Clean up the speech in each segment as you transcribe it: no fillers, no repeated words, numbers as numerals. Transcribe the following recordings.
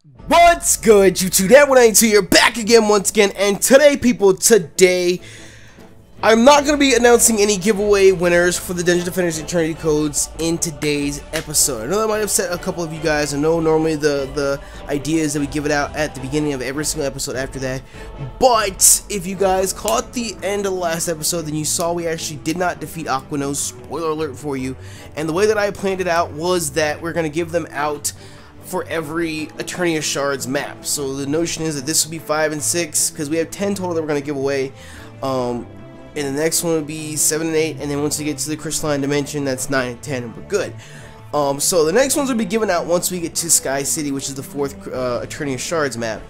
What's good, YouTube? TheHeatedMo here, back again once again, and today, people, I'm not going to be announcing any giveaway winners for the Dungeon Defenders Eternity codes in today's episode. I know that might upset a couple of you guys. I know normally the idea is that we give it out at the beginning of every single episode after that, but if you guys caught the end of the last episode, then you saw we actually did not defeat Aquanos. Spoiler alert for you. And the way that I planned it out was that we're going to give them out for every Eternity Shards map. So the notion is that this will be 5 and 6, because we have 10 total that we're going to give away. And the next one would be 7 and 8, and then once we get to the Crystalline Dimension, that's 9 and 10, and we're good. So the next ones will be given out once we get to Sky City, which is the 4th Eternity Shards map.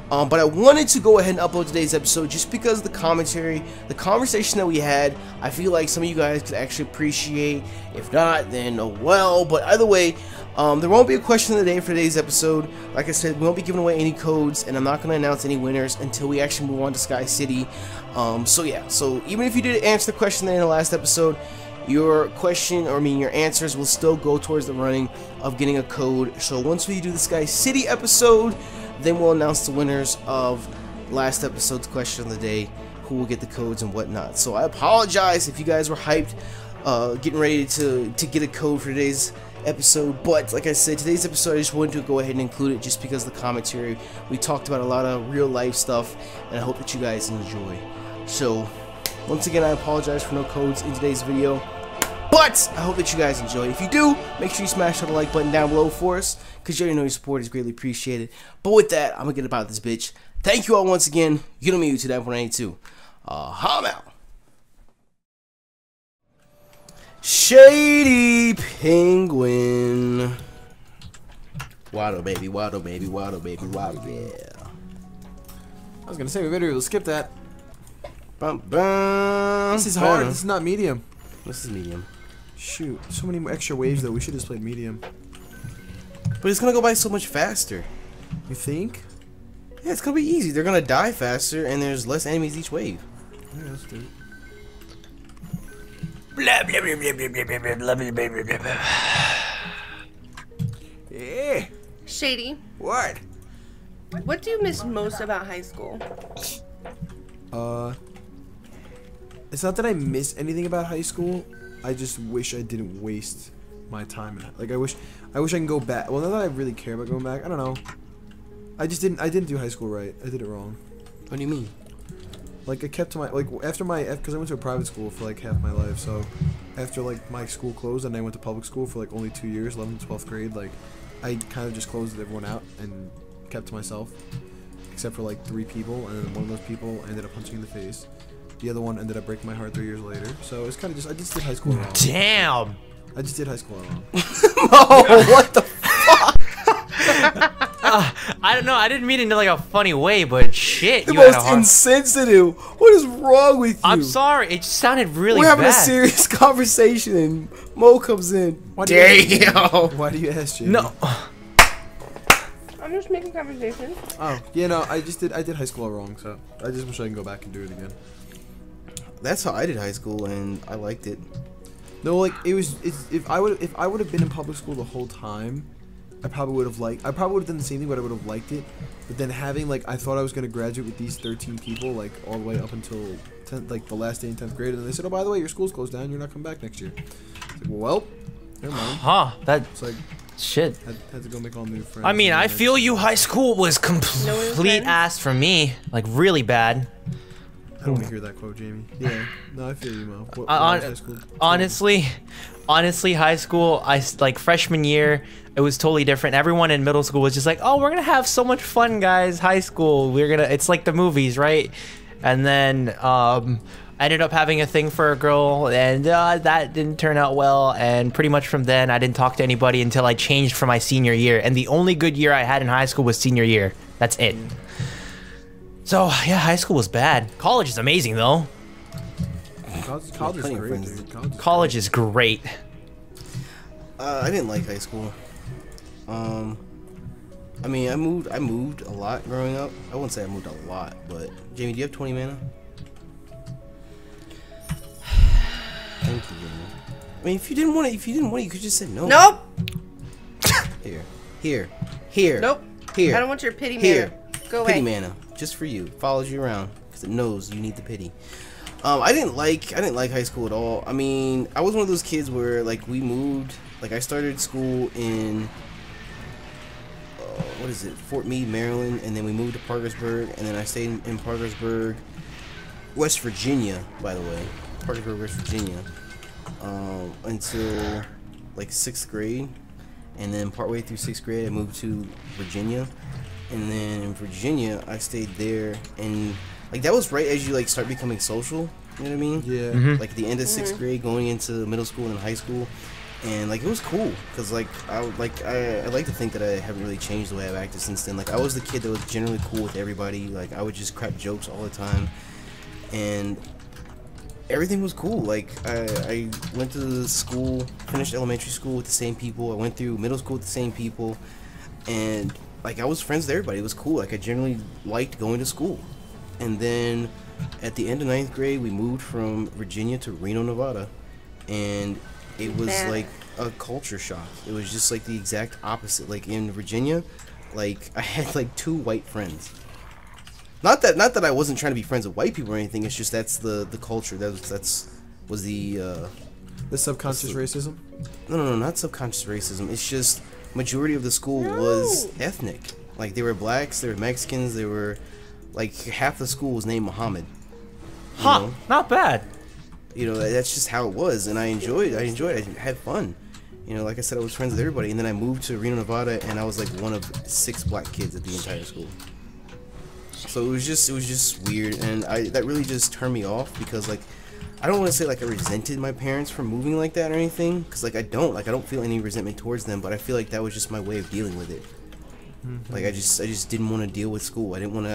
But I wanted to go ahead and upload today's episode just because the commentary, the conversation that we had, I feel like some of you guys could actually appreciate. If not, then oh well. But either way, there won't be a question of the day for today's episode. Like I said, we won't be giving away any codes, and I'm not going to announce any winners until we actually move on to Sky City. So yeah, so even if you did answer the question in the last episode, your question, or I mean your answers, will still go towards the running of getting a code. So once we do the Sky City episode, then we'll announce the winners of last episode's question of the day, who will get the codes and whatnot. So I apologize if you guys were hyped, getting ready to get a code for today's episode, but like I said, today's episode I just wanted to go ahead and include it just because of the commentary. We talked about a lot of real life stuff, and I hope that you guys enjoy. So once again, I apologize for no codes in today's video, but I hope that you guys enjoy. If you do, make sure you smash that like button down below for us, because you already know your support is greatly appreciated. But with that, I'm gonna get about this bitch. Thank you all once again. You know me, TheHeatedMo. I'm out. ShadyPenguinn. Waddle baby, waddle baby, waddle baby, waddle, yeah. I was gonna say we better be able to skip that. Bum, bum. This is hard. This is not medium. This is medium. Shoot, so many extra waves though. We should have just played medium. But it's gonna go by so much faster. You think? Yeah, it's gonna be easy. They're gonna die faster, and there's less enemies each wave. Yeah, let's do it. Blah blah blah blah blah blah blah blah blah blah blah. Yeah. Shady, What? what do you miss most about high school? It's not that I miss anything about high school. I just wish I didn't waste my time in it. Like I wish I can go back. Well, not that I really care about going back. I don't know. I didn't do high school right. I did it wrong. What do you mean? Like I kept to my, like after my, because I went to a private school for like half my life, so after like my school closed and I went to public school for like only 2 years, 11th and 12th grade, like I kind of just closed everyone out and kept to myself, except for like 3 people, and then one of those people ended up punching in the face. The other one ended up breaking my heart 3 years later, so it's kind of just, I just did high school wrong. Damn. I just did high school wrong. Oh, what the fuck? I don't know. I didn't mean it in like a funny way, but shit, The you had a most hard. insensitive. What is wrong with you? I'm sorry. It just sounded really We're having bad. a serious conversation, and Mo comes in. Why do you Damn. Why do you ask, Jamie? No. I'm just making conversation. Oh, yeah, no, I did high school wrong, so I just wish I can go back and do it again. That's how I did high school, and I liked it. No, like if I would have been in public school the whole time, I probably would have done the same thing, but I would have liked it. But then having like, I thought I was gonna graduate with these 13 people, like all the way up until 10th, like the last day in 10th grade, and they said, oh, by the way, your school's closed down, you're not coming back next year. It's like, well, never mind. Huh? That It's like shit. had to go make all new friends. I mean, and I then feel you. High school was complete friends? ass for me. Like really bad. I don't want to hear that quote, Jamie. Yeah, no, I feel you, Mo. What was high school? Honestly, high school, like freshman year, it was totally different. Everyone in middle school was just like, "Oh, we're gonna have so much fun, guys. High school, it's like the movies, right?" And then I ended up having a thing for a girl, and that didn't turn out well. And pretty much from then, I didn't talk to anybody until I changed for my senior year. And the only good year I had in high school was senior year. That's it. So yeah, high school was bad. College is amazing though. College is great, dude. College is great. I didn't like high school. I mean, I moved a lot growing up. I wouldn't say I moved a lot, but Jamie, do you have 20 mana? Thank you, Jamie. I mean, if you didn't want it, you could just say no. Nope. Here. Nope. Here. I don't want your pity Here. mana. Go away. Pity mana, just for you. Follows you around because it knows you need the pity. I didn't like high school at all. I mean, I was one of those kids where like we moved. Like I started school in what is it, Fort Meade, Maryland, and then we moved to Parkersburg, and then I stayed in Parkersburg, West Virginia, by the way, Parkersburg, West Virginia, until like 6th grade, and then partway through 6th grade I moved to Virginia, and then in Virginia I stayed there, and like that was right as you like start becoming social, you know what I mean? Yeah. Like the end of 6th grade, going into middle school and high school. And like it was cool because like I like to think that I haven't really changed the way I've acted since then. Like I was the kid that was generally cool with everybody. Like I would just crack jokes all the time, and everything was cool. Like I went to school, finished elementary school with the same people. I went through middle school with the same people, and like I was friends with everybody. It was cool. Like I generally liked going to school. And then at the end of 9th grade, we moved from Virginia to Reno, Nevada, and it was like a culture shock. It was just like the exact opposite. Like in Virginia, like I had like 2 white friends. Not that I wasn't trying to be friends with white people or anything. It's just that's the culture. That's was the subconscious racism. No, not subconscious racism. It's just majority of the school was ethnic. Like they were blacks, they were Mexicans, they were like half the school was named Muhammad. Huh? Not bad. You know, that's just how it was, and I enjoyed it. I had fun. You know, like I said, I was friends with everybody, and then I moved to Reno, Nevada, and I was like one of 6 black kids at the entire school. So it was just weird, and that really just turned me off because like I don't want to say like I resented my parents for moving like that or anything, because like I don't feel any resentment towards them, but I feel like that was just my way of dealing with it. Like I just didn't want to deal with school. I didn't want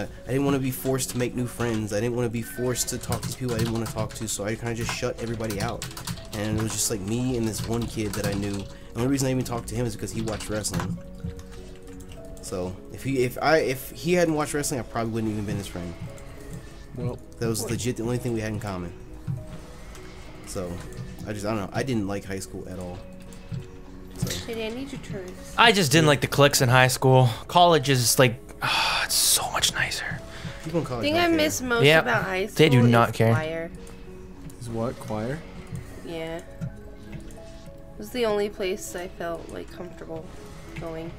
to be forced to make new friends. I didn't want to be forced to talk to people I didn't want to talk to. So I kind of just shut everybody out. And it was just like me and this one kid that I knew. The only reason I even talked to him is because he watched wrestling. So if he hadn't watched wrestling, I probably wouldn't even been his friend. Well, That was legit the only thing we had in common. So I don't know. I didn't like high school at all. So. Shady, I need your turns. I just didn't like the cliques in high school. College is like, it's so much nicer. People in college The thing don't I care. miss most Yep. about high school They do not is care. choir. is what choir? Yeah. It was the only place I felt like comfortable going.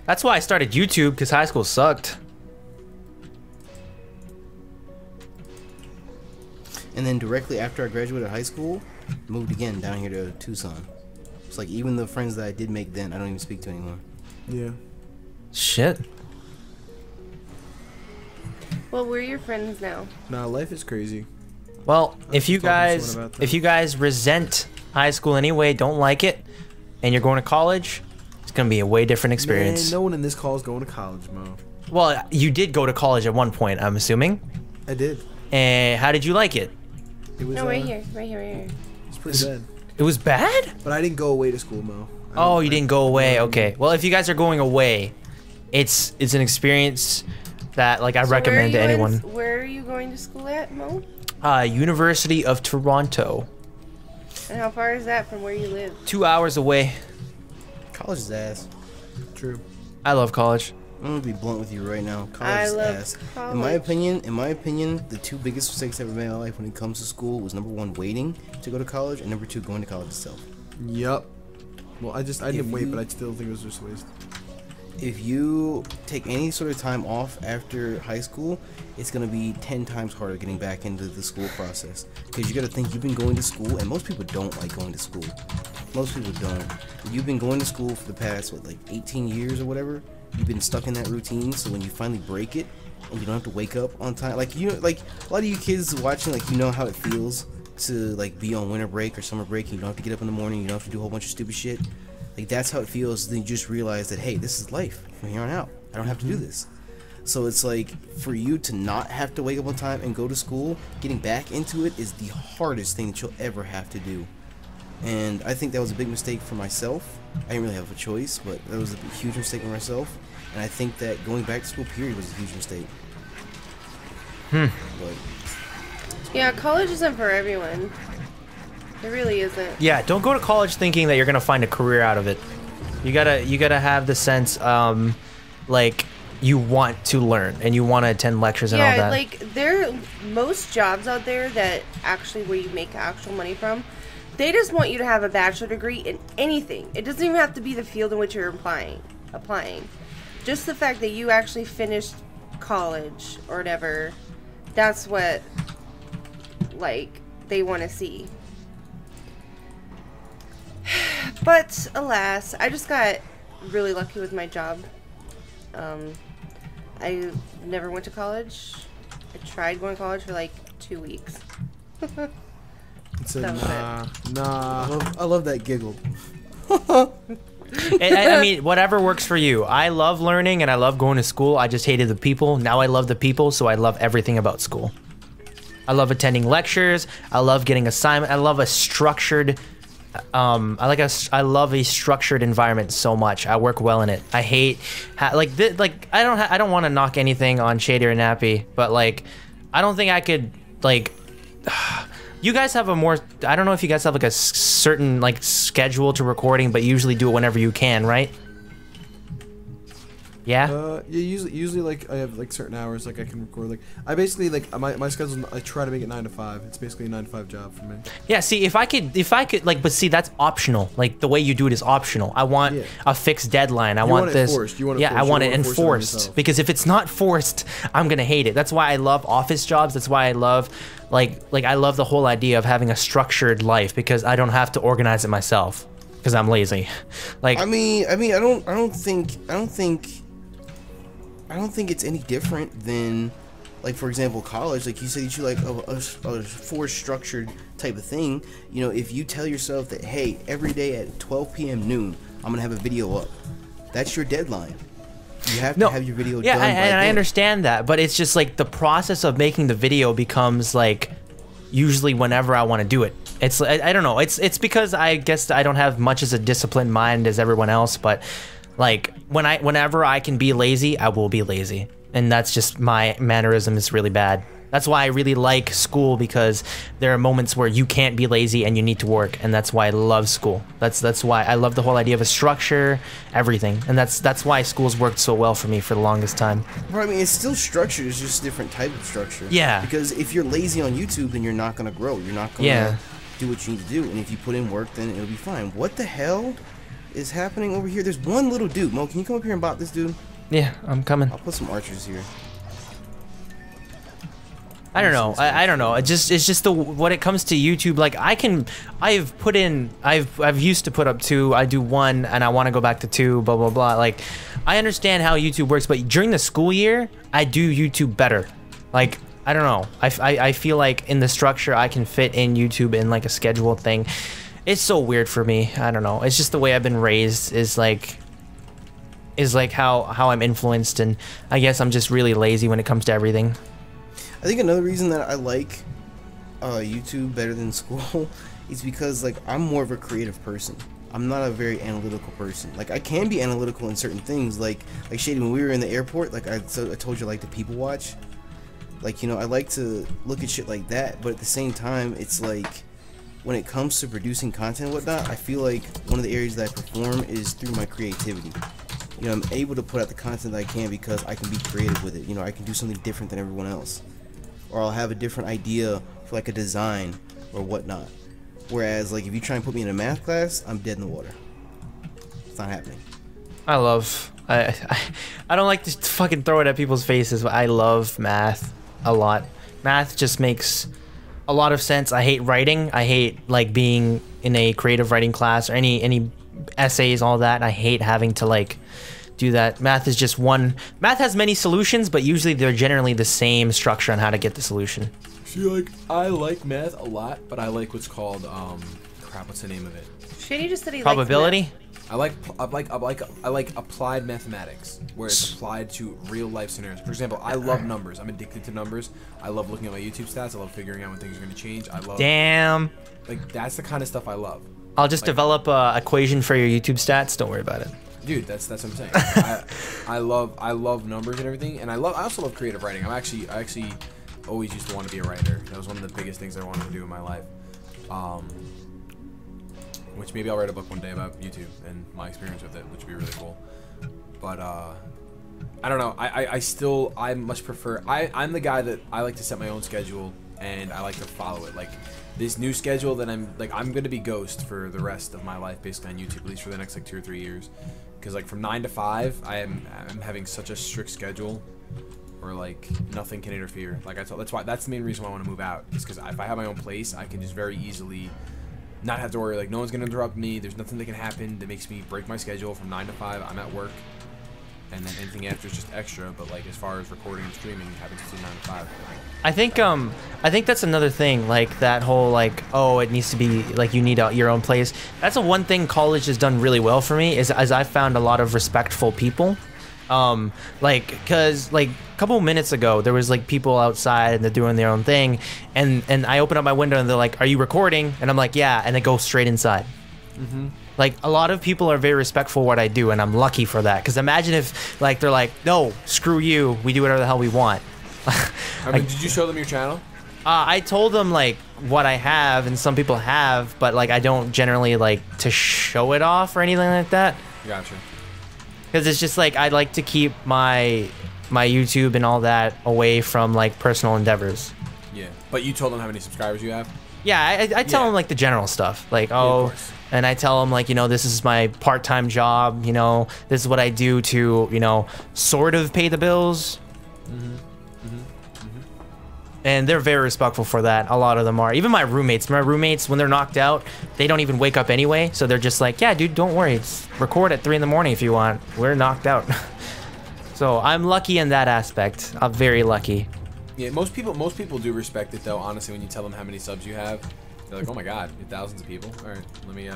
That's why I started YouTube, because high school sucked. And then directly after I graduated high school, moved again down here to Tucson. It's like even the friends that I did make then, I don't even speak to anymore. Yeah. Shit. Well, we're your friends now. Nah, life is crazy. Well, if was you talking to guys someone about that. if you guys resent high school anyway, don't like it, and you're going to college, it's gonna be a way different experience. Man, no one in this call is going to college, Mo. Well, you did go to college at one point, I'm assuming. I did. And how did you like it? It was No, right here. It's pretty bad. It was bad? But I didn't go away to school, Mo. Oh, you didn't go away. Okay. Well, if you guys are going away, it's an experience that like I recommend to anyone. Where are you going to school at, Mo? University of Toronto. And how far is that from where you live? 2 hours away. College is ass. True. I love college. I'm gonna be blunt with you right now. College I is love ass. college. In my opinion, the 2 biggest mistakes I ever made in my life when it comes to school was number 1, waiting to go to college, and number 2, going to college itself. Yup. Well, I didn't wait, you- but I still think it was just a waste. If you take any sort of time off after high school, it's gonna be 10 times harder getting back into the school process. Because you gotta think you've been going to school, and most people don't like going to school. Most people don't. You've been going to school for the past, what, like 18 years or whatever? You've been stuck in that routine, so when you finally break it, and you don't have to wake up on time, like, you know, like, a lot of you kids watching, like, you know how it feels to, like, be on winter break or summer break, and you don't have to get up in the morning, you don't have to do a whole bunch of stupid shit. Like, that's how it feels. Then you just realize that, hey, this is life from here on out. I don't have to do this. So it's like, for you to not have to wake up on time and go to school, getting back into it is the hardest thing that you'll ever have to do. And I think that was a big mistake for myself. I didn't really have a choice, but that was a huge mistake for myself. And I think that going back to school, period, was a huge mistake. But Yeah, college isn't for everyone. It really isn't. Yeah, don't go to college thinking that you're gonna find a career out of it. You gotta have the sense. like you want to learn and you want to attend lectures and all that. Yeah, like most jobs out there that actually where you make actual money from, they just want you to have a bachelor degree in anything. It doesn't even have to be the field in which you're applying. Just the fact that you actually finished college or whatever, that's what like they want to see. But alas, I just got really lucky with my job. I never went to college. I tried going to college for like 2 weeks. It said, nah. I love that giggle. I mean, whatever works for you. I love learning and I love going to school. I just hated the people. Now I love the people, so I love everything about school. I love attending lectures. I love getting assignments. I love a structured. I love a structured environment so much. I work well in it. I hate I don't want to knock anything on Shady or Nappy, but like I don't think I could like. You guys have a more, I don't know if you guys have like a certain like schedule to recording, but you usually do it whenever you can, right? Yeah? Yeah, usually like I have like certain hours like I can record. Like I basically like my schedule, I try to make it 9 to 5. It's basically a 9 to 5 job for me. Yeah, see, if I could like, but see, that's optional. Like the way you do it is optional. I want a fixed deadline. I want this. Enforced. You want it yeah, forced. I want You it don't wanna force it on enforced because if it's not forced, I'm gonna hate it. That's why I love office jobs. That's why I love like I love the whole idea of having a structured life because I don't have to organize it myself because I'm lazy. Like I mean, I don't think it's any different than, like, for example, college. Like you said, you should like a forced structured type of thing. You know, if you tell yourself that, hey, every day at 12 p.m. noon, I'm gonna have a video up. That's your deadline. You have to have your video done. Yeah, I understand that, but it's just like the process of making the video becomes like usually whenever I want to do it. It's I don't know. It's because I guess I don't have much as a disciplined mind as everyone else, but. Like whenever I can be lazy, I will be lazy, and that's just my mannerism is really bad. That's why I really like school because there are moments where you can't be lazy and you need to work, and that's why I love school. That's why I love the whole idea of a structure, everything, and that's why school's worked so well for me for the longest time. Well, I mean, it's still structured. It's just a different type of structure. Yeah. Because if you're lazy on YouTube, then you're not gonna grow. You're not gonna do what you need to do, and if you put in work, then it'll be fine. What the hell is happening over here? There's one little dude. Mo, can you come up here and bot this dude? Yeah, I'm coming. I'll put some archers here. I don't know. I don't know. It's just the when it comes to YouTube, like I've used to put up 2. I do 1 and I want to go back to 2. Blah blah blah. Like I understand how YouTube works, but during the school year, I do YouTube better. Like I don't know. I feel like in the structure I can fit in YouTube in like a scheduled thing. It's so weird for me. I don't know. It's just the way I've been raised is like how I'm influenced, and I guess I'm just really lazy when it comes to everything. I think another reason that I like YouTube better than school is because like I'm more of a creative person. I'm not a very analytical person. Like I can be analytical in certain things. Like Shady, when we were in the airport, like I told you, like the people watch. Like, you know, I like to look at shit like that, but at the same time, it's like when it comes to producing content and whatnot, I feel like one of the areas that I perform is through my creativity. You know, I'm able to put out the content that I can because I can be creative with it. You know, I can do something different than everyone else. Or I'll have a different idea for like a design or whatnot. Whereas, like, if you try and put me in a math class, I'm dead in the water. It's not happening. I don't like to fucking throw it at people's faces, but I love math a lot. Math just makes a lot of sense. I hate writing. I hate like being in a creative writing class or any essays, all that. I hate having to like do that. Math is just one. Math has many solutions, but usually they're generally the same structure on how to get the solution. See, like I like math a lot, but I like what's called crap. What's the name of it? Shady just said he Probability. likes math. I like applied mathematics, where it's applied to real life scenarios. For example, I love numbers. I'm addicted to numbers. I love looking at my YouTube stats. I love figuring out when things are going to change. I love. Damn. Like that's the kind of stuff I love. I'll just develop a equation for your YouTube stats. Don't worry about it. Dude, that's what I'm saying. I love numbers and everything, and I also love creative writing. I actually always used to want to be a writer. That was one of the biggest things I wanted to do in my life. Which maybe I'll write a book one day about YouTube and my experience with it, which would be really cool. But I don't know. I much prefer. I'm the guy that I like to set my own schedule and I like to follow it. Like this new schedule that I'm gonna be ghost for the rest of my life, basically on YouTube, at least for the next like 2 or 3 years. Because like from 9 to 5, I'm having such a strict schedule, where like nothing can interfere. Like that's the main reason why I want to move out. Is because if I have my own place, I can just very easily not have to worry. Like no one's gonna interrupt me. There's nothing that can happen that makes me break my schedule. From 9 to 5, I'm at work, and then anything after is just extra. But like as far as recording and streaming, it happens between 9 to 5. I think that's another thing, like that whole like, oh, it needs to be like you need your own place. That's the one thing college has done really well for me is as I found a lot of respectful people. Like, cause like a couple minutes ago there was like people outside and they're doing their own thing, and I open up my window and they're like, "Are you recording?" And I'm like, "Yeah," and they go straight inside. Like a lot of people are very respectful of what I do, and I'm lucky for that. Cause imagine if like they're like, "No, screw you, we do whatever the hell we want." I mean, did you show them your channel? I told them like what I have, and some people have, but like I don't generally like to show it off or anything like that. Gotcha. Because it's just like I'd like to keep my YouTube and all that away from like personal endeavors. Yeah, but you told them how many subscribers you have? Yeah, I tell them like the general stuff, like and I tell them like, you know, this is my part-time job, you know, this is what I do to, you know, sort of pay the bills. And they're very respectful for that. A lot of them are. Even my roommates, when they're knocked out, they don't even wake up anyway. So they're just like, yeah, dude, don't worry. It's record at 3 in the morning if you want. We're knocked out. So I'm lucky in that aspect. I'm very lucky. Yeah, most people do respect it though. Honestly, when you tell them how many subs you have, they're like, oh my god, you have thousands of people. All right, let me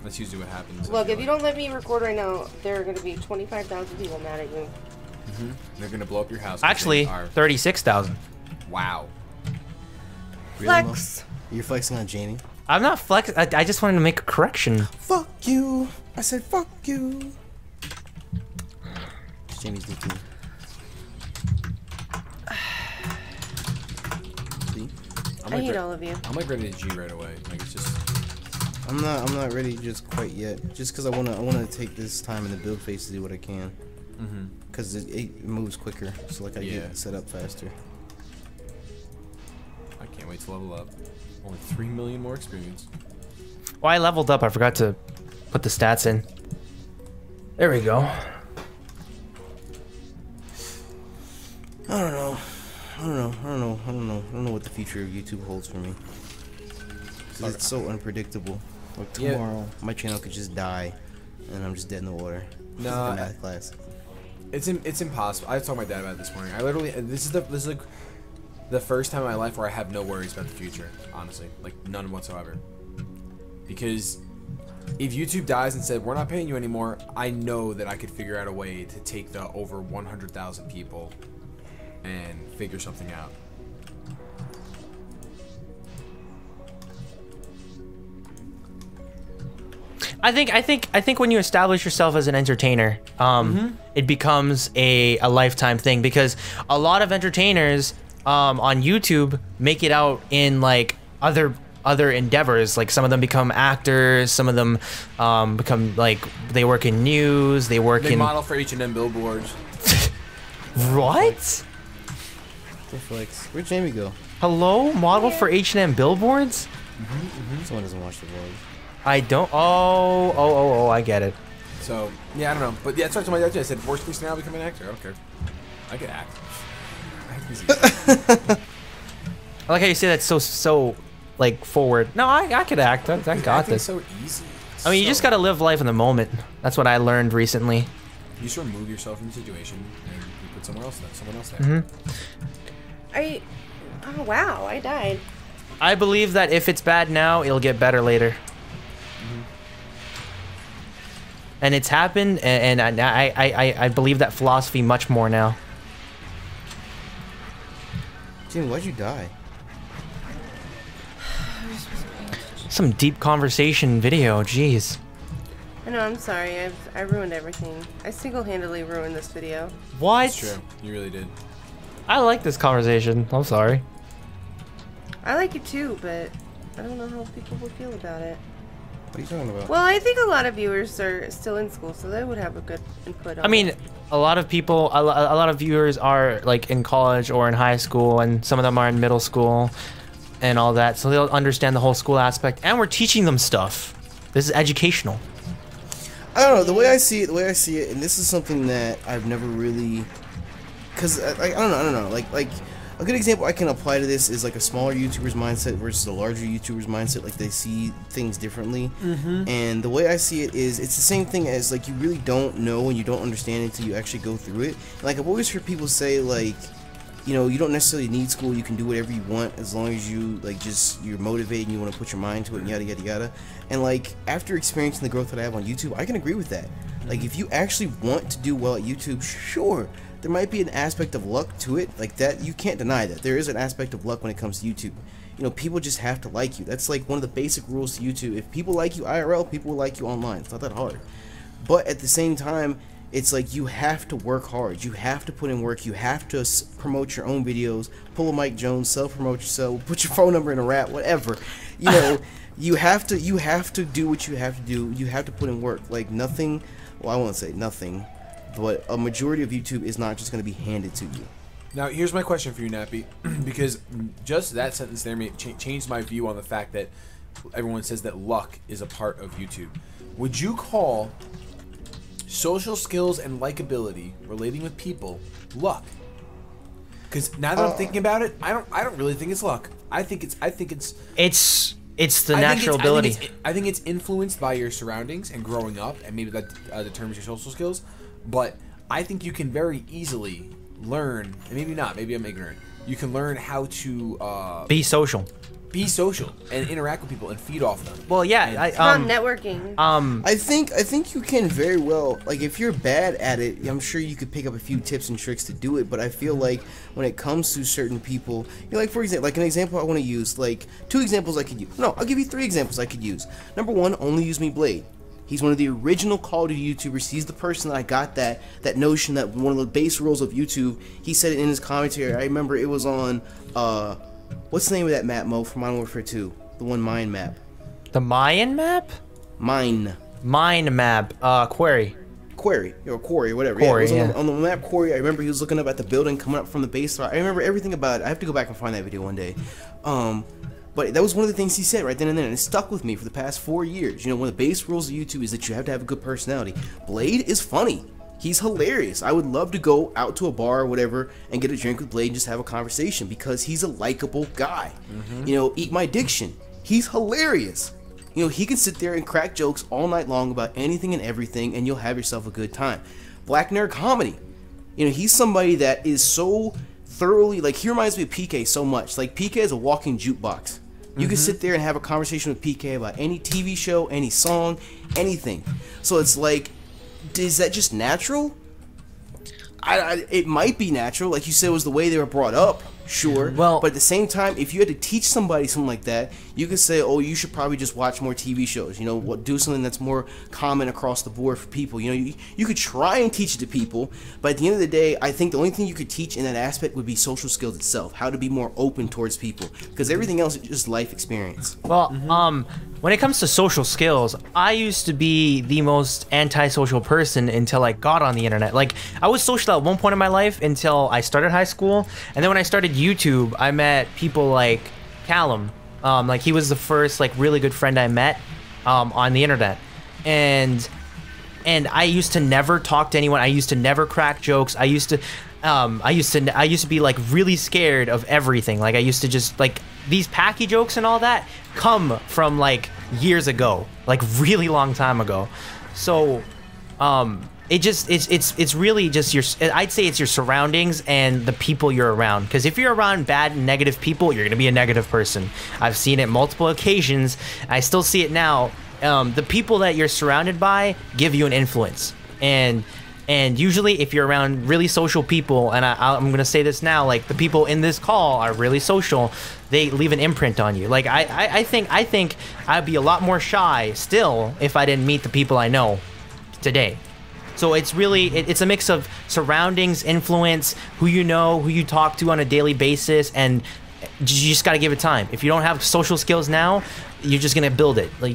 that's usually what happens. Look, if you don't let me record right now, there are going to be 25,000 people mad at you. They're gonna blow up your house. Actually, 36,000. Wow. Flex. You're flexing on Jamie. I'm not flex. I just wanted to make a correction. Fuck you. I said fuck you. It's Jamie's new team. See? I hate all of you. I'm like ready to G right away. Like it's just. I'm not ready just quite yet. Just because I wanna take this time in the build phase to do what I can. Because it moves quicker, so like I get set up faster. I can't wait to level up. Only 3 million more experience. Well, I leveled up. I forgot to put the stats in. There we go. I don't know what the future of YouTube holds for me. 'Cause it's so unpredictable. Like tomorrow, my channel could just die, and I'm just dead in the water. No, math class. It's impossible. I was talking to my dad about it this morning. I literally this is like the first time in my life where I have no worries about the future. Honestly, like none whatsoever. Because if YouTube dies and said we're not paying you anymore, I know that I could figure out a way to take the over 100,000 people and figure something out. I think when you establish yourself as an entertainer, it becomes a lifetime thing, because a lot of entertainers on YouTube make it out in like other endeavors. Like some of them become actors, some of them become like they work in news, they model for H&M billboards. What? The flex. Where'd Jamie go? Hello, model for H&M billboards? Someone doesn't watch the vlog. I don't. Oh, I get it. So yeah, I don't know, but yeah, that's what I told my dad. I said, worst case scenario, become an actor. I don't care. I could act. I like how you say that so like forward. No, I could act. I got this. So easy. I mean, you just gotta live life in the moment. That's what I learned recently. You just remove yourself from the situation and you put someone else there. Oh wow, I died. I believe that if it's bad now, it'll get better later. And it's happened, and I believe that philosophy much more now. Jamie, why'd you die? Some deep conversation video, jeez. I know, I'm sorry. I ruined everything. I single-handedly ruined this video. What? It's true. You really did. I like this conversation. I'm sorry. I like it too, but I don't know how people will feel about it. What are you talking about? Well, I think a lot of viewers are still in school, so they would have a good input on I mean, a lot of people, a lot of viewers are like in college or in high school, and some of them are in middle school and all that, so they'll understand the whole school aspect. And we're teaching them stuff. This is educational. I don't know, the way I see it, and this is something that I've never really, because I don't know, like a good example I can apply to this is like a smaller YouTuber's mindset versus a larger YouTuber's mindset. Like they see things differently, and the way I see it is it's the same thing as like you really don't know and you don't understand until you actually go through it. And, like I've always heard people say like, you know, you don't necessarily need school, you can do whatever you want as long as you like just you're motivated and you want to put your mind to it and yada yada yada. And like after experiencing the growth that I have on YouTube, I can agree with that. Like if you actually want to do well at YouTube, sure, there might be an aspect of luck to it, like that you can't deny that there is an aspect of luck when it comes to YouTube. You know, people just have to like you. That's like one of the basic rules to YouTube. If people like you IRL, people will like you online. It's not that hard. But at the same time, it's like you have to work hard. You have to put in work. You have to promote your own videos, pull a Mike Jones, self-promote yourself, put your phone number in a rap, whatever. You know, you have to do what you have to do. You have to put in work. Like nothing, well, I won't say nothing, but a majority of YouTube is not just going to be handed to you. Now, here's my question for you, Nappy, because just that sentence there changed my view on the fact that everyone says that luck is a part of YouTube. Would you call social skills and likability, relating with people, luck? Because now that I'm thinking about it, I don't really think it's luck. I think it's the natural ability. I think it's influenced by your surroundings and growing up, and maybe that determines your social skills. But I think you can very easily learn, and maybe not, maybe I'm ignorant. You can learn how to be social and interact with people and feed off them. Well, yeah, it's not networking. I think you can very well, like if you're bad at it, I'm sure you could pick up a few tips and tricks to do it, but I feel like when it comes to certain people, you know, like for example, like an example I want to use, like 2 examples I could use. No, I'll give you 3 examples I could use. Number 1, Only Use Me Blade. He's one of the original Call of Duty YouTubers. He's the person that I got that notion that one of the base rules of YouTube, he said it in his commentary. I remember it was on, what's the name of that map, Mo, from Modern Warfare 2? The one mine map. The Mayan map? Mine map. Quarry, or Quarry, whatever. Quarry, yeah, it was on the map Quarry. I remember he was looking up at the building coming up from the base. I remember everything about it. I have to go back and find that video one day. But that was one of the things he said right then and there, and it stuck with me for the past 4 years. You know, one of the base rules of YouTube is that you have to have a good personality. Blade is funny. He's hilarious. I would love to go out to a bar or whatever and get a drink with Blade and just have a conversation because he's a likable guy. You know, Eat My Diction. He's hilarious. You know, he can sit there and crack jokes all night long about anything and everything, and you'll have yourself a good time. Black Nerd Comedy. You know, he's somebody that is so thoroughly, like, he reminds me of PK so much. Like, PK is a walking jukebox. You can sit there and have a conversation with PK about any TV show, any song, anything. So it's like, is that just natural? It might be natural, like you said, it was the way they were brought up. Sure. Well, but at the same time, if you had to teach somebody something like that, you could say, oh, you should probably just watch more TV shows. You know, do something that's more common across the board for people. You know, you could try and teach it to people, but at the end of the day, I think the only thing you could teach in that aspect would be social skills itself, how to be more open towards people, because everything else is just life experience. Well, when it comes to social skills, I used to be the most antisocial person until I got on the internet. Like, I was social at one point in my life until I started high school, and then when I started YouTube, I met people like Callum. Like, he was the first like really good friend I met on the internet, and I used to never talk to anyone. I used to never crack jokes. I used to be like really scared of everything. Like, I used to just like these packy jokes and all that come from like years ago, like really long time ago. So it's really just I'd say it's your surroundings and the people you're around, because if you're around bad and negative people, you're gonna be a negative person. I've seen it multiple occasions. I still see it now. The people that you're surrounded by give you an influence, and usually if you're around really social people, and I'm gonna say this now, like the people in this call are really social, they leave an imprint on you. Like I think I'd be a lot more shy still if I didn't meet the people I know today. So it's really, it's a mix of surroundings, influence, who you know, who you talk to on a daily basis, and You just got to give it time. If you don't have social skills now, you're just gonna build it. Like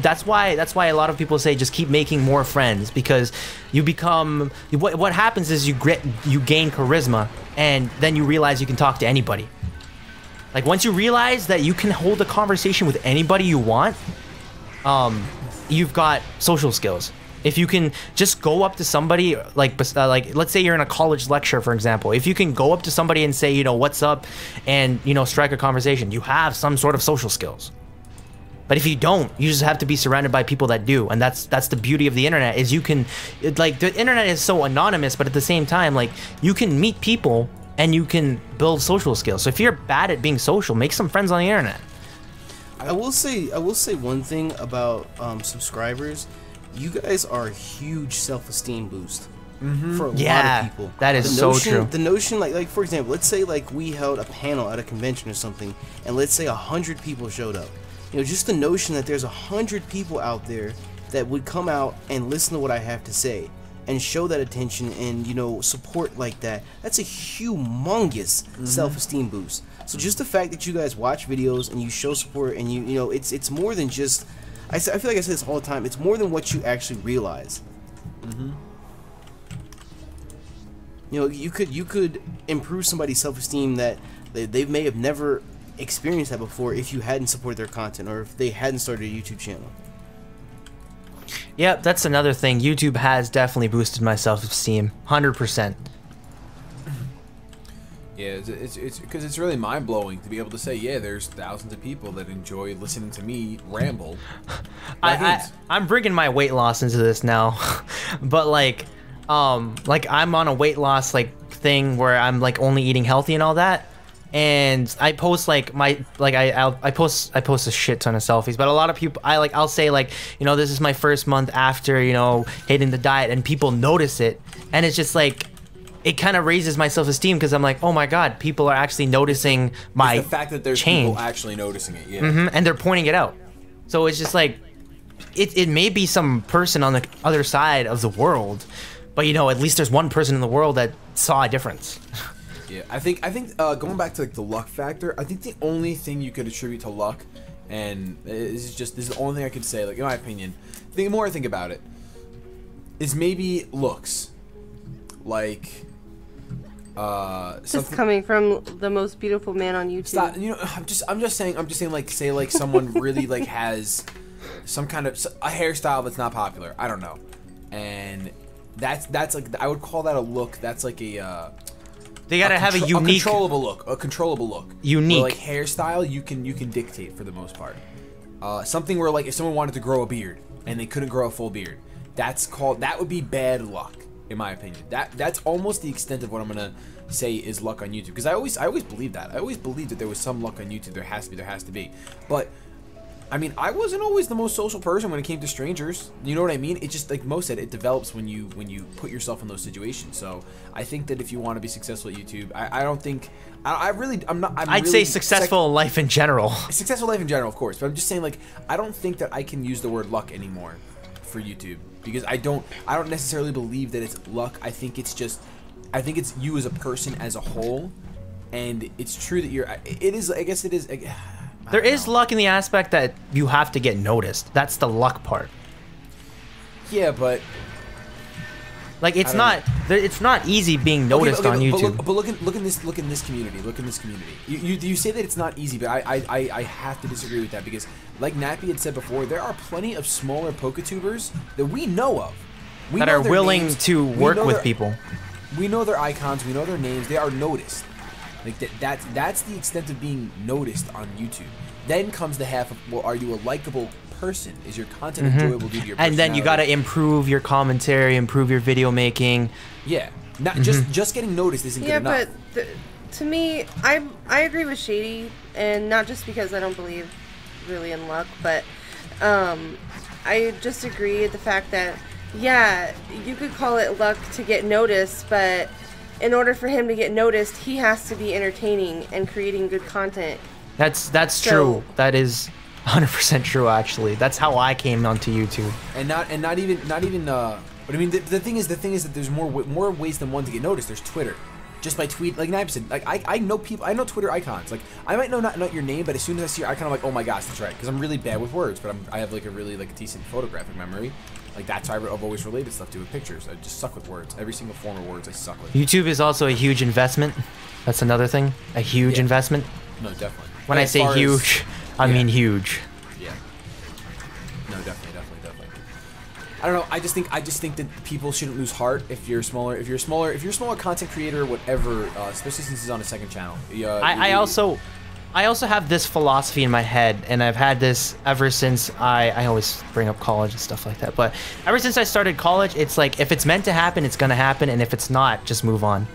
that's why a lot of people say just keep making more friends, because you become what happens is you gain charisma, and then you realize you can talk to anybody. Like once you realize that you can hold a conversation with anybody you want, you've got social skills. If you can just go up to somebody, like let's say you're in a college lecture, for example. If you can go up to somebody and say, you know, what's up, and, you know, strike a conversation, you have some sort of social skills. But if you don't, you just have to be surrounded by people that do. And that's the beauty of the internet, is you can, like, the internet is so anonymous, but at the same time, like, you can meet people and you can build social skills. So if you're bad at being social, make some friends on the internet. I will say one thing about subscribers. You guys are a huge self-esteem boost for a lot of people. That is so true. The notion, like for example, let's say like we held a panel at a convention or something, and let's say 100 people showed up. You know, just the notion that there's 100 people out there that would come out and listen to what I have to say and show that attention and, you know, support like that. That's a humongous self-esteem boost. So just the fact that you guys watch videos and you show support and you know, it's more than just. I feel like I say this all the time. It's more than what you actually realize. You know, you could improve somebody's self-esteem that they may have never experienced that before if you hadn't supported their content or if they hadn't started a YouTube channel. Yep, that's another thing. YouTube has definitely boosted my self-esteem, 100%. Yeah, it's because it's really mind-blowing to be able to say, yeah, there's thousands of people that enjoy listening to me ramble. I'm bringing my weight loss into this now, but like I'm on a weight loss like thing where I'm like only eating healthy and all that, and I post like I post a shit ton of selfies, but a lot of people I'll say like, you know, this is my first month after, you know, hating the diet, and people notice it, and it's just like, it kind of raises my self-esteem because I'm like, oh my god, people are actually noticing my the fact that there's change. People actually noticing it, yeah. And they're pointing it out. So it's just like, it may be some person on the other side of the world, but you know, at least there's one person in the world that saw a difference. Yeah, I think going back to like the luck factor, I think the only thing you could attribute to luck, and this is the only thing I could say, like in my opinion, the more I think about it, is maybe looks. Like just coming from the most beautiful man on YouTube. Stop, you know, I'm just saying like, say like someone really like has some kind of a hairstyle that's not popular, I don't know, and that's like, I would call that a look. That's like a they gotta have a unique, controllable look. Unique, where, like, hairstyle you can dictate for the most part. Something where like if someone wanted to grow a beard and they couldn't grow a full beard, that would be bad luck. In my opinion, that's almost the extent of what I'm gonna say is luck on YouTube. Because I always believed that. I always believed that there was some luck on YouTube. There has to be. But I mean, I wasn't always the most social person when it came to strangers. You know what I mean? It just, like Mo said, it develops when you put yourself in those situations. So I think that if you want to be successful at YouTube, I'd say successful in life in general. Successful life in general, of course. But I'm just saying, like, I don't think that I can use the word luck anymore for YouTube. Because I don't necessarily believe that it's luck. I think it's you as a person as a whole, and it's true that I guess it is. There is luck in the aspect that you have to get noticed. That's the luck part. Yeah, but like it's not easy being noticed on YouTube. But look in this community. You say that it's not easy, but I have to disagree with that, because like Nappy had said before, there are plenty of smaller Poketubers that we know of that are willing to work with people. We know their icons, we know their names, they are noticed. Like that's the extent of being noticed on YouTube. Then comes the half of, well, are you a likable person? Is your content enjoyable due to your personality? And then you got to improve your commentary, improve your video making. Yeah, not just getting noticed isn't good enough. Yeah, but to me, I agree with Shady, and not just because I don't believe really in luck, but I just agree with the fact that, yeah, you could call it luck to get noticed, but in order for him to get noticed, he has to be entertaining and creating good content. That's true. That is 100% true, actually. That's how I came onto YouTube. And not even. But I mean, the thing is that there's more ways than one to get noticed. There's Twitter. just by tweet. Like Nappy said, like I know people, I know Twitter icons. Like I might know not your name, but as soon as I see your icon, I'm like, oh my gosh, that's right. Because I'm really bad with words, but I have like a really like decent photographic memory. Like that's how I've always related stuff to with pictures. I just suck with words. Every single form of words I suck with. YouTube is also a huge investment. That's another thing. A huge investment. No, definitely. When I say huge, I mean huge. Yeah. No, definitely. I don't know. I just think that people shouldn't lose heart if you're smaller. If you're a smaller content creator, whatever. Especially since he's on a second channel. I also have this philosophy in my head, and I've had this ever since I always bring up college and stuff like that. But ever since I started college, it's like if it's meant to happen, it's gonna happen, and if it's not, just move on.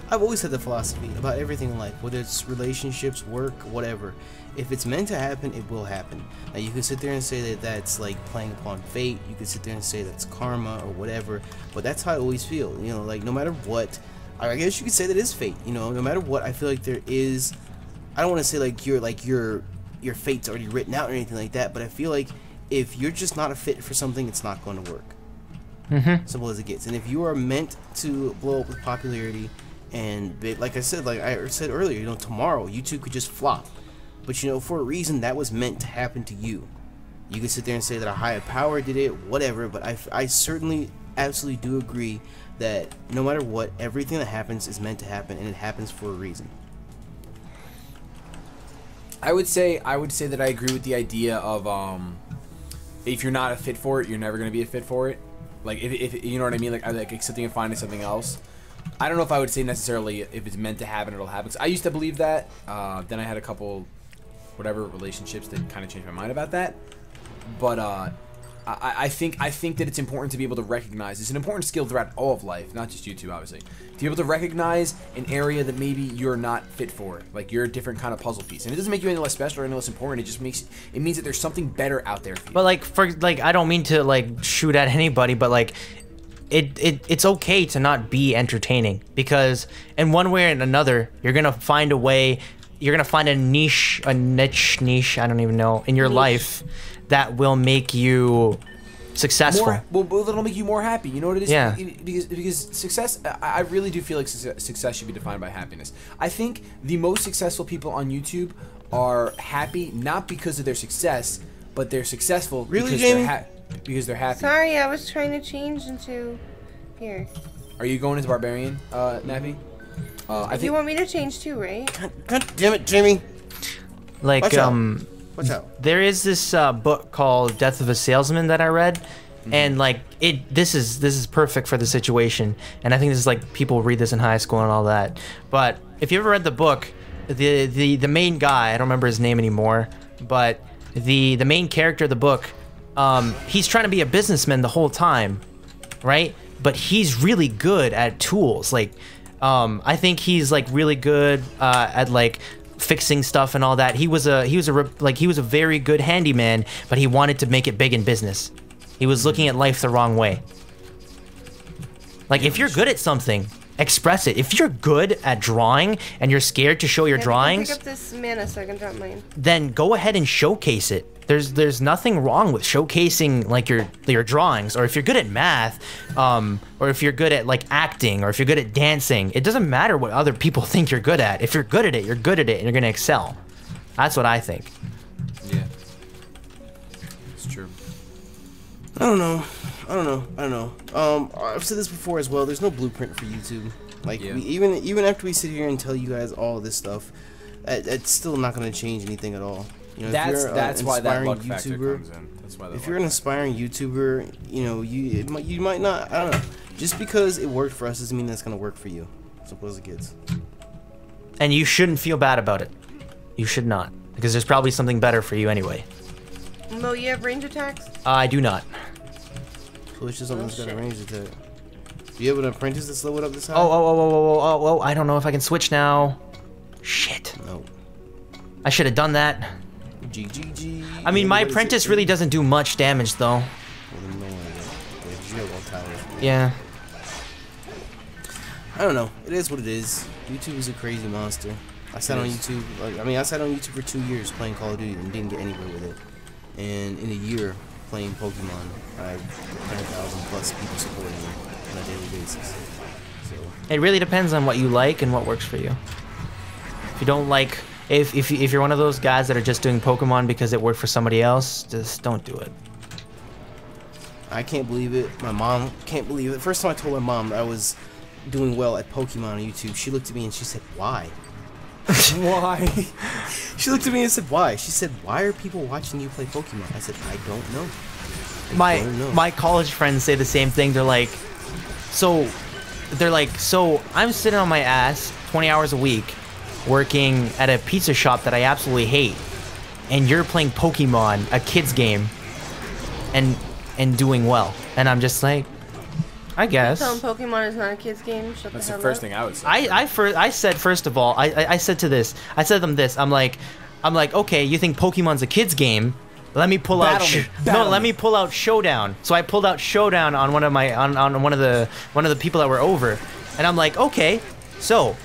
I've always had the philosophy about everything in life, whether it's relationships, work, whatever. If it's meant to happen, it will happen. Now, you could sit there and say that that's like playing upon fate. You could sit there and say that's karma or whatever. But that's how I always feel. You know, like no matter what, I guess you could say that is fate. You know, no matter what, I feel like there is. I don't want to say like your fate's already written out or anything like that. But I feel like if you're just not a fit for something, it's not going to work. Simple as it gets. And if you are meant to blow up with popularity, and like I said earlier, you know, tomorrow YouTube could just flop. But you know, for a reason, that was meant to happen to you. You can sit there and say that a higher power did it, whatever, but I certainly, absolutely do agree that no matter what, everything that happens is meant to happen, and it happens for a reason. I would say that I agree with the idea of if you're not a fit for it, you're never gonna be a fit for it. Like if you know what I mean, like accepting and finding something else. I don't know if I would say necessarily if it's meant to happen, it'll happen. 'Cause I used to believe that. Then I had a couple, whatever, relationships that kind of changed my mind about that. But I think that it's important to be able to recognize. It's an important skill throughout all of life, not just YouTube, obviously. To be able to recognize an area that maybe you're not fit for, like you're a different kind of puzzle piece, and it doesn't make you any less special or any less important. It just means that there's something better out there for you. But like I don't mean to like shoot at anybody, but like it's okay to not be entertaining, because in one way or another you're gonna find a way. You're gonna find a niche, I don't even know, in your life that will make you successful. Well, that'll make you more happy. You know what it is? Yeah. Because success, I really do feel like success should be defined by happiness. I think the most successful people on YouTube are happy not because of their success, but they're successful because they're happy. Sorry, I was trying to change into here. Are you going into Barbarian, Nappy? I think you want me to change too, right? God damn it, Jamie. Like Watch out. There is this book called Death of a Salesman that I read, and like this is perfect for the situation. And I think this is like people read this in high school and all that. But if you ever read the book, the main guy, I don't remember his name anymore, but the main character of the book, he's trying to be a businessman the whole time, right? But he's really good at tools. Like I think he's like really good at like fixing stuff and all that. He was a very good handyman, but he wanted to make it big in business. He was looking at life the wrong way. Like if you're good at something, express it. If you're good at drawing and you're scared to show your drawings, pick up this mana so I can drop mine. Then go ahead and showcase it. There's nothing wrong with showcasing like your drawings, or if you're good at math, or if you're good at like acting, or if you're good at dancing. It doesn't matter what other people think you're good at. If you're good at it, you're good at it, and you're gonna excel. That's what I think. Yeah, it's true. I don't know. I've said this before as well. There's no blueprint for YouTube. Like even after we sit here and tell you guys all this stuff, it's still not gonna change anything at all. You know, that's why that luck factor comes in. That's why if you're an aspiring YouTuber, you know, you might not. I don't know. Just because it worked for us doesn't mean that's gonna work for you. Simple as it gets. And you shouldn't feel bad about it. You should not, because there's probably something better for you anyway. Mo, you have range attacks? I do not. Push is something that's got a range attack. Do you have an apprentice that's leveled up this high? Oh, I don't know if I can switch now. Shit. No. I should have done that. GGG. I mean, my apprentice really doesn't do much damage, though. Yeah. I don't know. It is what it is. YouTube is a crazy monster. I sat on YouTube. I sat on YouTube for 2 years playing Call of Duty and didn't get anywhere with it. And in a year playing Pokemon, I have 100,000 plus people supporting me on a daily basis. So It really depends on what you like and what works for you. If you don't like, if you're one of those guys that are just doing Pokemon because it worked for somebody else, just don't do it. I can't believe it. My mom can't believe it. First time I told my mom I was doing well at Pokemon on YouTube, she looked at me and she said, "Why?" Why? She looked at me and said, "Why?" She said, "Why are people watching you play Pokemon?" I said, "I don't know." My college friends say the same thing. They're like, so I'm sitting on my ass 20 hours a week working at a pizza shop that I absolutely hate, and you're playing Pokemon, a kid's game, and doing well. And I'm just like, I guess. Telling Pokemon is not a kid's game. Shut That's the the hell first up. thing I would say. I said, first of all, I said to this, I said them this, I'm like, okay, you think Pokemon's a kid's game? Let me pull out let me pull out Showdown. So I pulled out Showdown on one of my on one of the people that were over, and I'm like, okay, so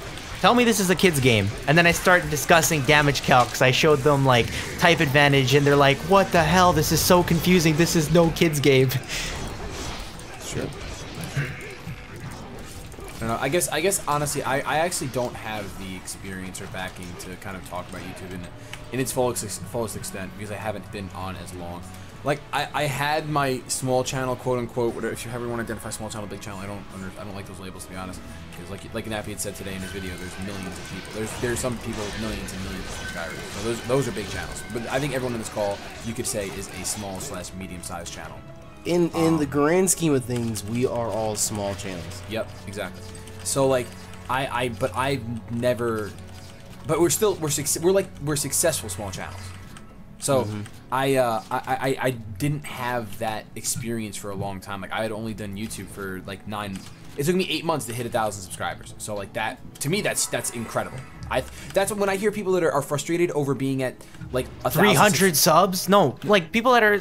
tell me this is a kid's game. And then I started discussing damage calcs. I showed them like type advantage, and they're like, what the hell? This is so confusing. This is no kid's game. Sure. I don't know. I guess honestly, I actually don't have the experience or backing to kind of talk about YouTube in its fullest extent because I haven't been on as long. Like I had my small channel, quote unquote. Whatever, if you ever want to identify small channel, big channel, I don't like those labels, to be honest. Because like Nappy had said today in his video, there's millions of people. There's some people with millions and millions of subscribers. So those are big channels. But I think everyone in this call, you could say, is a small/medium-sized channel. In the grand scheme of things, we are all small channels. Yep, exactly. So like we're successful small channels. So I didn't have that experience for a long time. Like I had only done YouTube for like it took me 8 months to hit 1,000 subscribers. So like that, to me, that's incredible. That's when I hear people that are frustrated over being at like 300 subs? No, like people that are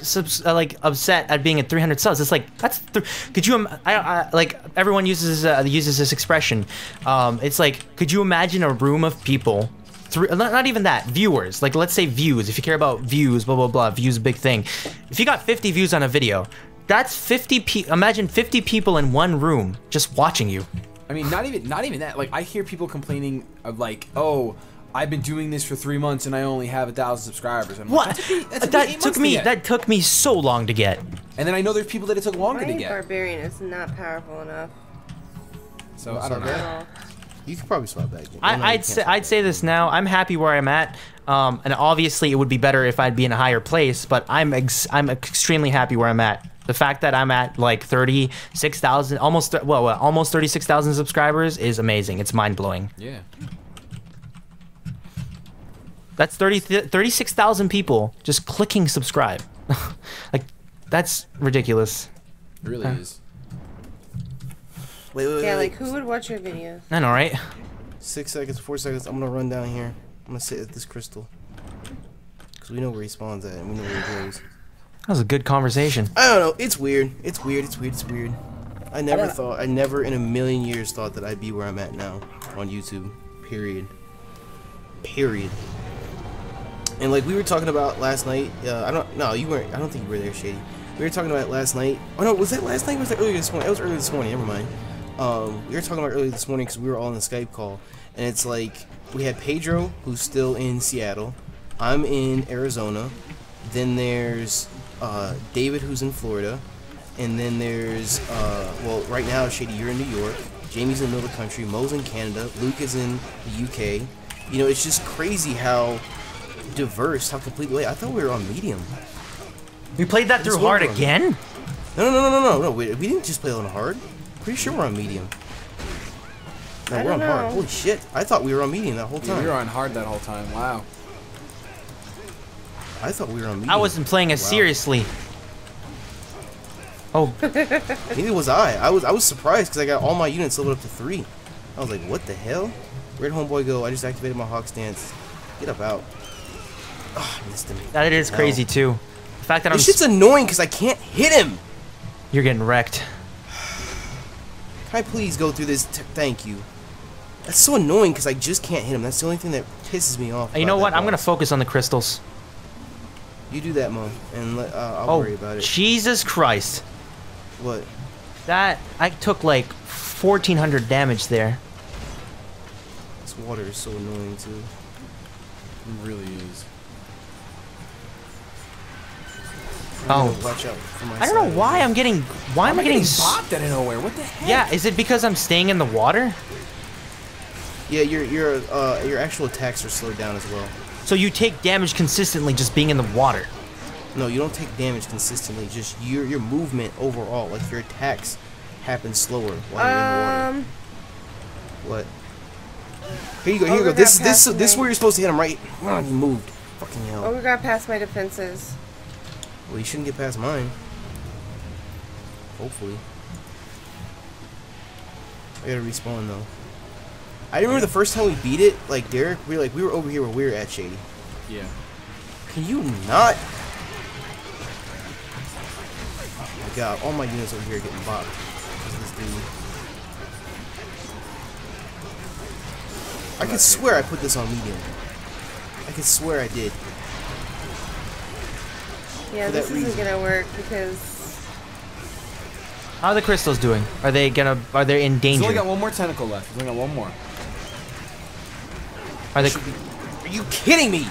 like upset at being at 300 subs. It's like could you? Like everyone uses this expression. It's like, could you imagine a room of people? Not even that, viewers. Like let's say views. If you care about views, blah blah blah. Views, big thing. If you got 50 views on a video, that's 50. Imagine 50 people in one room just watching you. I mean, not even that. Like, I hear people complaining of like, oh, I've been doing this for 3 months and I only have 1,000 subscribers. I'm what? Like, that took me so long to get. And then I know there's people that it took longer to get. Barbarian is not powerful enough. So I don't know. You could probably swap back. I'd say this now. I'm happy where I'm at, and obviously it would be better if I'd be in a higher place. But I'm extremely happy where I'm at. The fact that I'm at like 36,000, almost 36,000 subscribers is amazing. It's mind blowing. Yeah. That's 36,000 people just clicking subscribe. Like, that's ridiculous. It really is. Wait. Yeah, like who would watch your videos? I know, right? 6 seconds, 4 seconds. I'm gonna run down here. I'm gonna sit at this crystal. Because we know where he spawns at and we know where he goes. That was a good conversation. I don't know. It's weird. It's weird. I never in a million years thought that I'd be where I'm at now on YouTube. Period. And like we were talking about last night. You weren't. I don't think you were there, Shady. We were talking about it last night. Oh no, was that last night? Or was that earlier this morning? It was earlier this morning. Never mind. We were talking about earlier this morning because we were all in the Skype call, and it's like we had Pedro, who's still in Seattle. I'm in Arizona. Then there's David, who's in Florida, and then there's well, right now, Shady, you're in New York. Jamie's in the middle of the country. Mo's in Canada. Luke is in the UK. You know, it's just crazy how diverse, how completely. I thought we were on medium. We played that through hard again? No. We didn't just play on hard. Pretty sure we're on medium. No, we're on hard. Holy shit! I thought we were on medium that whole time. Yeah, we were on hard that whole time. Wow. I thought we were on medium. I wasn't playing as seriously. Oh. Neither was I. I was surprised because I got all my units leveled up to 3. I was like, what the hell? Where'd homeboy go? I just activated my hawk stance. Get up out. Oh, I missed him. That is crazy too. The fact that this shit's annoying because I can't hit him. You're getting wrecked. Can I please go through this? Thank you. That's so annoying because I just can't hit him. That's the only thing that pisses me off. You know what? I'm gonna focus on the crystals. You do that, Mom, and I'll worry about it. Jesus Christ. What? That I took like 1,400 damage there. This water is so annoying too. It really is. Oh. Watch out for my I don't know why I'm getting. Why am I getting? bopped out of nowhere? What the heck? Yeah, is it because I'm staying in the water? Yeah, your actual attacks are slowed down as well. So you take damage consistently just being in the water. No, you don't take damage consistently. Just your movement overall, like your attacks, happen slower while you're in the water. What? Here you go. Here you go. This is where you're supposed to hit him, right? Oh, you moved. Fucking hell. Oh, we got past my defenses. Well, you shouldn't get past mine. Hopefully. I gotta respawn though. I remember the first time we beat it, like Derek, we were over here where we were at Shady. Yeah. Can you not? Oh my god, all my units over here are getting bopped. This dude. I could swear I put this on medium. I could swear I did. Yeah, For this that isn't reason. gonna work because How are the crystals doing? Are they in He's danger? only got one more tentacle left. He's only got one more. Are they? Are you kidding me?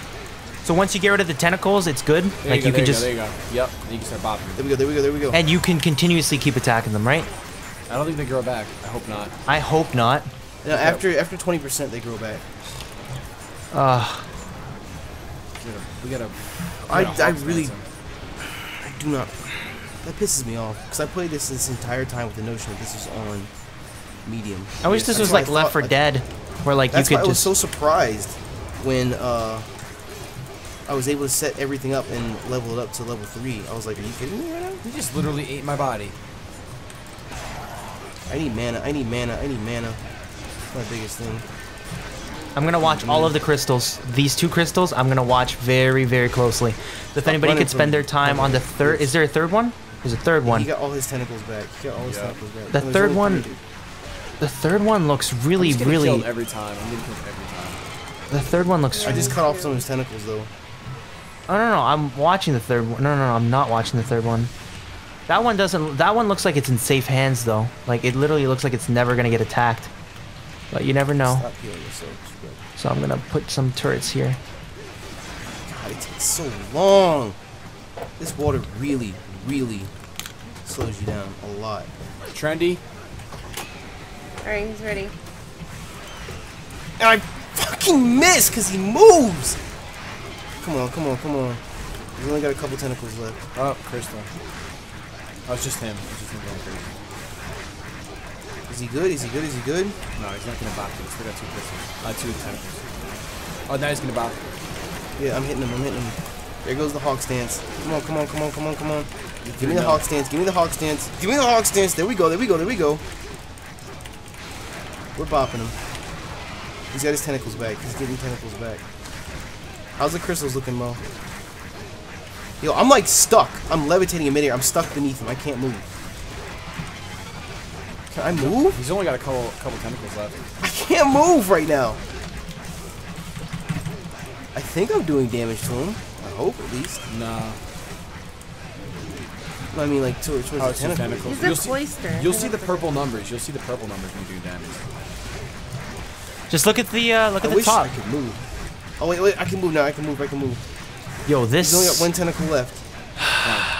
So once you get rid of the tentacles, it's good. There Like you, go, can there just you go. Yep. Then you can start bopping. There we go, there we go, there we go. and you can continuously keep attacking them, right? I don't think they grow back. I hope not. I hope not. No, after 20% they grow back. We gotta I really I do not. That pisses me off because I played this entire time with the notion that this was on medium. I wish this That's was why like I Left thought, 4 like, Dead, where like you That's why could I was just. so surprised when I was able to set everything up and level it up to level 3. I was like, are you kidding me right now? You just literally ate my body. I need mana. I need mana. I need mana. That's my biggest thing. I'm gonna watch all of the crystals. These 2 crystals, I'm gonna watch very, very closely. If anybody running could spend their from- time on the third, is there a third one? There's a third one. He got all his tentacles back. He got all his tentacles back. The No, there's third only one, 3. the third one looks I'm really, just getting really. killed every time. I'm getting killed every time. The third one looks. I just cut off some of his tentacles though. Oh no, I'm watching the third one. No, I'm not watching the third one. That one doesn't. That one looks like it's in safe hands though. Like it literally looks like it's never gonna get attacked. But you never know. Stop healing yourself. So I'm gonna put some turrets here. God, it takes so long. This water really, really slows you down a lot. Trendy. alright, he's ready. And I fucking miss because he moves. Come on, come on, come on. He's only got a couple tentacles left. Oh, Crystal. Oh, it's just him. It's just him going crazy. Is he good? Is he good? Is he good? No, he's not gonna bop you. He's still got 2 crystals. 2 tentacles. Oh, now he's gonna bop. Yeah, I'm hitting him. I'm hitting him. There goes the hawk stance. Come on, come on, come on, come on, come on. Give me the hawk stance. Give me the hawk stance. Give me the hawk stance. There we go. There we go. There we go. We're bopping him. He's got his tentacles back. He's getting tentacles back. How's the crystals looking, Mo? Yo, I'm like stuck. I'm levitating in midair. I'm stuck beneath him. I can't move. Can I move? He's only got a couple tentacles left. I can't move right now. I think I'm doing damage to him. I hope at least. Nah. I mean, like towards the Oh, it's just tentacles. tentacles. He's a cloister. You'll see the purple numbers. You'll see the purple numbers when you do damage. Just look at the I the wish top. I could move. Oh wait, I can move now. I can move. I can move. Yo, He's only got this. 1 tentacle left.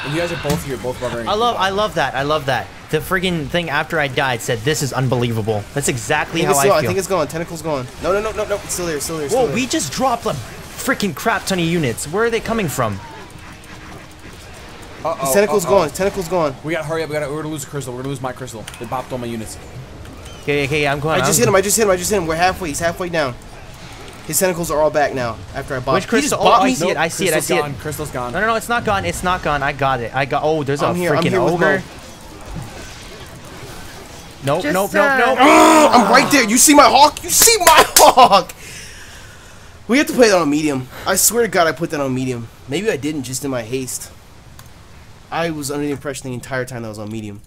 And you guys are both here, both barbarians. I love that. I love that. The friggin' thing after I died said, "This is unbelievable." That's exactly how I I feel. think it's gone. Tentacle's gone. No. It's still there. It's still there. It's Whoa, still we there. just dropped a freaking crap ton of units. Where are they coming from? His tentacle's gone. His tentacle's gone. We gotta hurry up. We're gonna lose a crystal. We're gonna lose my crystal. They bopped all my units. Okay, I'm going. I just hit him. I just hit him. We're halfway. He's halfway down. His tentacles are all back now. After I bopped. Which He just crystal? Oh, bopped I me. see it. I see it. I see it. Crystal's gone. No, it's not gone. It's not gone. I got it. Oh, there's a I'm here freaking with ogre. Mo. Nope, Just, nope. I'm right there. You see my hawk? You see my hawk? We have to play that on medium. I swear to God, I put that on medium. Maybe I didn't, just in my haste. I was under the impression the entire time that was on medium.